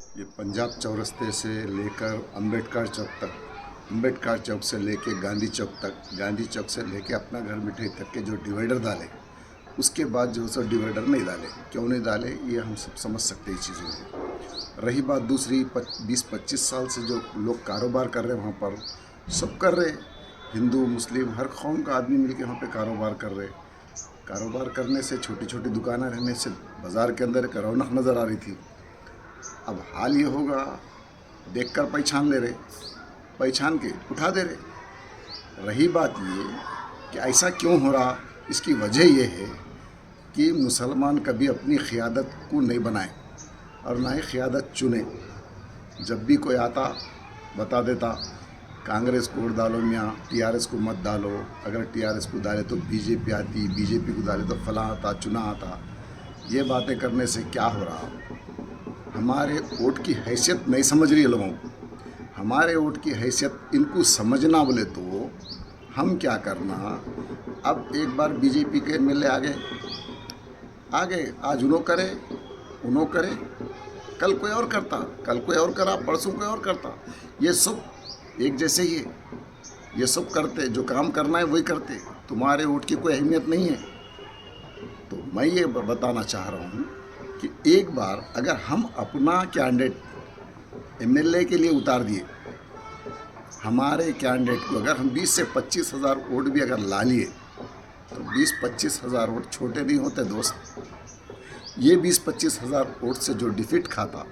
ये पंजाब चौरस्ते से लेकर अंबेडकर चौक तक, अंबेडकर चौक से लेके गांधी चौक तक, गांधी चौक से लेके अपना घर मिठाई तक के जो डिवाइडर डाले, उसके बाद जो सब डिवाइडर नहीं डाले, क्यों नहीं डाले ये हम सब समझ सकते हैं चीज़ों को। रही बात दूसरी, 20-25 साल से जो लोग कारोबार कर रहे हैं वहाँ पर, सब कर रहे, हिंदू मुस्लिम हर कौम का आदमी मिलके वहाँ पे कारोबार कर रहे। कारोबार करने से, छोटी छोटी दुकानें रहने से बाज़ार के अंदर एक रौनक नज़र आ रही थी। अब हाल ये होगा, देखकर पहचान ले रहे, पहचान के उठा दे रहे। रही बात ये कि ऐसा क्यों हो रहा, इसकी वजह ये है कि मुसलमान कभी अपनी क़ियादत को नहीं बनाए और ना ही क़ियादत चुने। जब भी कोई आता बता देता कांग्रेस को वोट डालो मियाँ, टीआरएस को मत डालो, अगर टीआरएस को डाले तो बीजेपी आती, बीजेपी को डाले तो फलां आता, चुना आता। ये बातें करने से क्या हो रहा, हमारे वोट की हैसियत नहीं समझ रही है लोगों को। हमारे वोट की हैसियत इनको समझना बोले तो हम क्या करना। अब एक बार बीजेपी के एमएलए आ गए, आज उन्हों करे, कल कोई और करता, कल कोई और करा, परसों कोई और करता। ये सब एक जैसे ही है, ये सब करते, जो काम करना है वही करते। तुम्हारे वोट की कोई अहमियत नहीं है। तो मैं ये बताना चाह रहा हूँ कि एक बार अगर हम अपना कैंडिडेट एमएलए के लिए उतार दिए, हमारे कैंडिडेट को अगर हम 20 से 25 हज़ार वोट भी अगर ला लिए, तो 20-25 हज़ार वोट छोटे नहीं होते दोस्त। ये 20-25 हज़ार वोट से जो डिफीट खाता,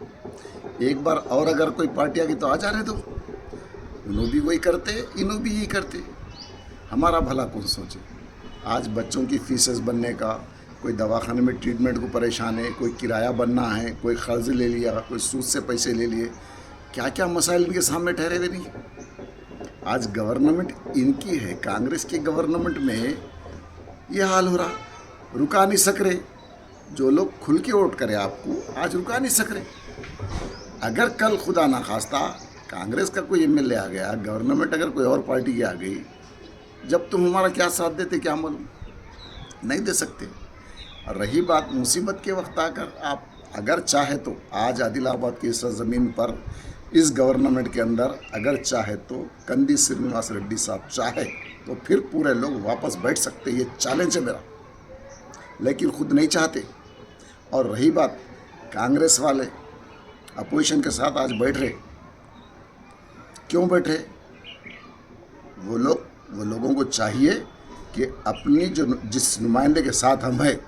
एक बार और अगर कोई पार्टी आ गई तो आ जाने दो, उन्हों भी वही करते, इन्हों भी यही करते। हमारा भला कौन सोचे। आज बच्चों की फीसेस बनने का, कोई दवाखाने में ट्रीटमेंट को परेशान है, कोई किराया बनना है, कोई कर्ज ले लिया, कोई सूद से पैसे ले लिए, क्या क्या मसाइल इनके सामने ठहरे हुए नहीं। आज गवर्नमेंट इनकी है, कांग्रेस की गवर्नमेंट में ये हाल हो रहा, रुका नहीं सक रहे। जो लोग खुल के वोट करे आपको, आज रुका नहीं सक रहे। अगर कल खुदा ना खास्ता कांग्रेस का कोई एमएलए आ गया, गवर्नमेंट अगर कोई और पार्टी की आ गई, जब तुम हमारा क्या साथ देते क्या मालूम, नहीं दे सकते। और रही बात मुसीबत के वक्त आकर, आप अगर चाहे तो आज आदिलाबाद की इस ज़मीन पर, इस गवर्नमेंट के अंदर अगर चाहे तो कंदी श्रीनिवास रेड्डी साहब चाहे तो फिर पूरे लोग वापस बैठ सकते। ये चैलेंज है मेरा, लेकिन खुद नहीं चाहते। और रही बात कांग्रेस वाले अपोजिशन के साथ आज बैठ रहे, क्यों बैठ रहे? वो लोगों को चाहिए कि अपनी जो जिस नुमाइंदे के साथ हम हैं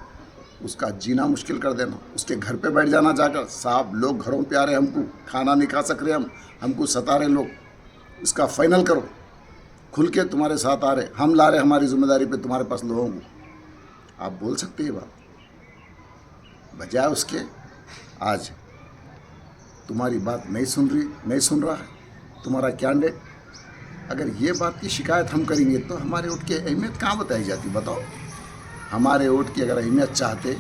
उसका जीना मुश्किल कर देना, उसके घर पे बैठ जाना जाकर। साहब लोग घरों पे आ रहे, हमको खाना नहीं खा सक रहे, हमको सता रहे लोग, इसका फाइनल करो। खुल के तुम्हारे साथ आ रहे, हम ला रहे हमारी जिम्मेदारी पे तुम्हारे पास लोगों को। आप बोल सकते हैं बात, बजाय उसके आज तुम्हारी बात नहीं सुन रहा है तुम्हारा कैंडिडेट। अगर ये बात की शिकायत हम करेंगे तो हमारे वोट की अहमियत कहाँ बताई जाती, बताओ। हमारे वोट की अगर अहमियत चाहते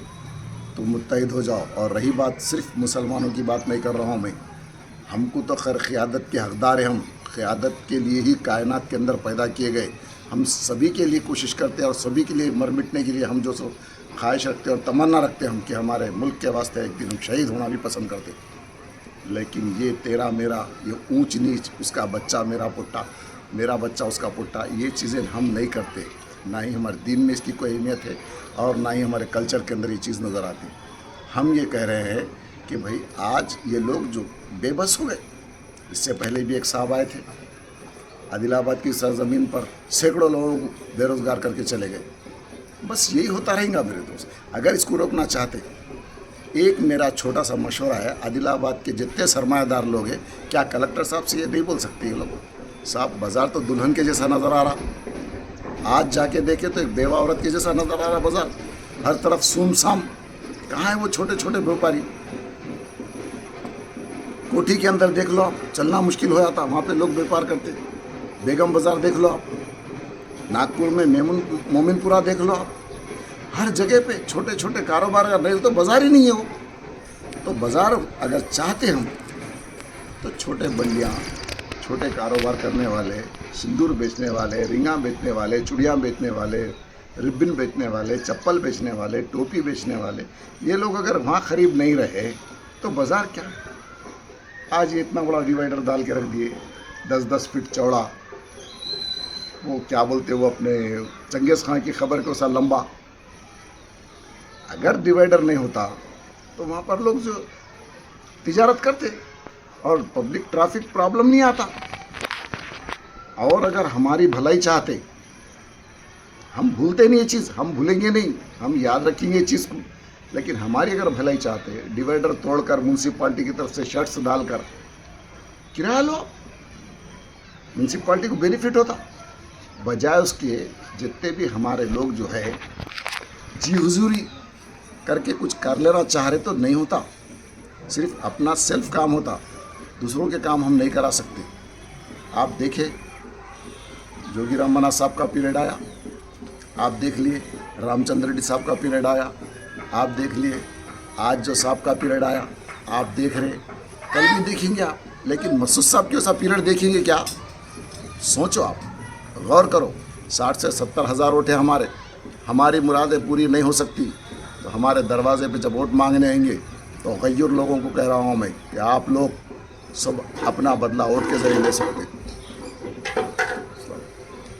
तो मुत्तहिद हो जाओ। और रही बात, सिर्फ मुसलमानों की बात नहीं कर रहा हूँ मैं, हमको तो खैर क़ियादत के हकदार हैं। हम क़ियादत के लिए ही कायनात के अंदर पैदा किए गए, हम सभी के लिए कोशिश करते हैं और सभी के लिए मर मिटने के लिए हम जो सो ख्वाहिश रखते हैं और तमन्ना रखते हैं हम कि हमारे मुल्क के वास्ते एक दिन हम शहीद होना भी पसंद करते। लेकिन ये तेरा मेरा, ये ऊंच नीच, उसका बच्चा मेरा पुट्टा, मेरा बच्चा उसका पुट्टा, ये चीज़ें हम नहीं करते। ना ही हमारे दीन में इसकी कोई अहमियत है और ना ही हमारे कल्चर के अंदर ये चीज़ नज़र आती। हम ये कह रहे हैं कि भाई आज ये लोग जो बेबस हो गए, इससे पहले भी एक साहब आए थे आदिलाबाद की सरजमीन पर, सैकड़ों लोगों को बेरोज़गार करके चले गए। बस यही होता रहेगा मेरे दोस्त, अगर इसको रोकना चाहते। एक मेरा छोटा सा मशवरा है, आदिलाबाद के जितने सरमायादार लोग हैं, क्या कलेक्टर साहब से ये नहीं बोल सकते ये लोग, साहब बाज़ार तो दुल्हन के जैसा नज़र आ रहा, आज जाके देखे तो एक बेवा औरत के जैसा नज़र आ रहा बाज़ार, हर तरफ सुमसाम। कहाँ है वो छोटे छोटे व्यापारी? कोठी के अंदर देख लो आप, चलना मुश्किल हो जाता, वहाँ पे लोग व्यापार करते। बेगम बाज़ार देख लो आप, नागपुर में मोमिनपुरा देख लो आप, हर जगह पे छोटे छोटे कारोबार अगर नहीं तो बाज़ार ही नहीं है वो। तो बाज़ार अगर चाहते हम तो छोटे बल्लियाँ, छोटे कारोबार करने वाले, सिंदूर बेचने वाले, रिंगा बेचने वाले, चूड़ियाँ बेचने वाले, रिबन बेचने वाले, चप्पल बेचने वाले, टोपी बेचने वाले, ये लोग अगर वहाँ ख़रीब नहीं रहे तो बाज़ार क्या? आज ये इतना बड़ा डिवाइडर डाल के रख दिए, 10-10 फीट चौड़ा। वो क्या बोलते वो अपने चंगेज़ खां की खबर को सा लंबा। अगर डिवाइडर नहीं होता तो वहाँ पर लोग जो तिजारत करते और पब्लिक ट्रैफिक प्रॉब्लम नहीं आता। और अगर हमारी भलाई चाहते, हम भूलते नहीं ये चीज़, हम भूलेंगे नहीं, हम याद रखेंगे ये चीज़ को, लेकिन हमारी अगर भलाई चाहते, डिवाइडर तोड़कर म्यूनसिपाल्टी की तरफ से शर्ट्स डालकर किराया लो, म्यूनसिपाल्टी को बेनिफिट होता। बजाय उसके जितने भी हमारे लोग जो है जी हुजूरी करके कुछ कर लेना चाह रहे तो नहीं होता। सिर्फ अपना सेल्फ काम होता, दूसरों के काम हम नहीं करा सकते। आप देखें, जोगी रामन्ना साहब का पीरियड आया, आप देख लिए रामचंद्र रेड्डी साहब का पीरियड आया, आप देख लिए आज जो साहब का पीरियड आया, आप देख रहे, कल भी देखेंगे आप। लेकिन मसूद साहब के ऐसा पीरियड देखेंगे क्या? सोचो, आप गौर करो। 60 से 70 हज़ार वोट है हमारे, हमारी मुरादें पूरी नहीं हो सकती तो हमारे दरवाजे पे जब वोट मांगने आएंगे तो गैर लोगों को कह रहा हूँ मैं कि आप लोग सब अपना बदला वोट के ज़रिए ले सकते हैं।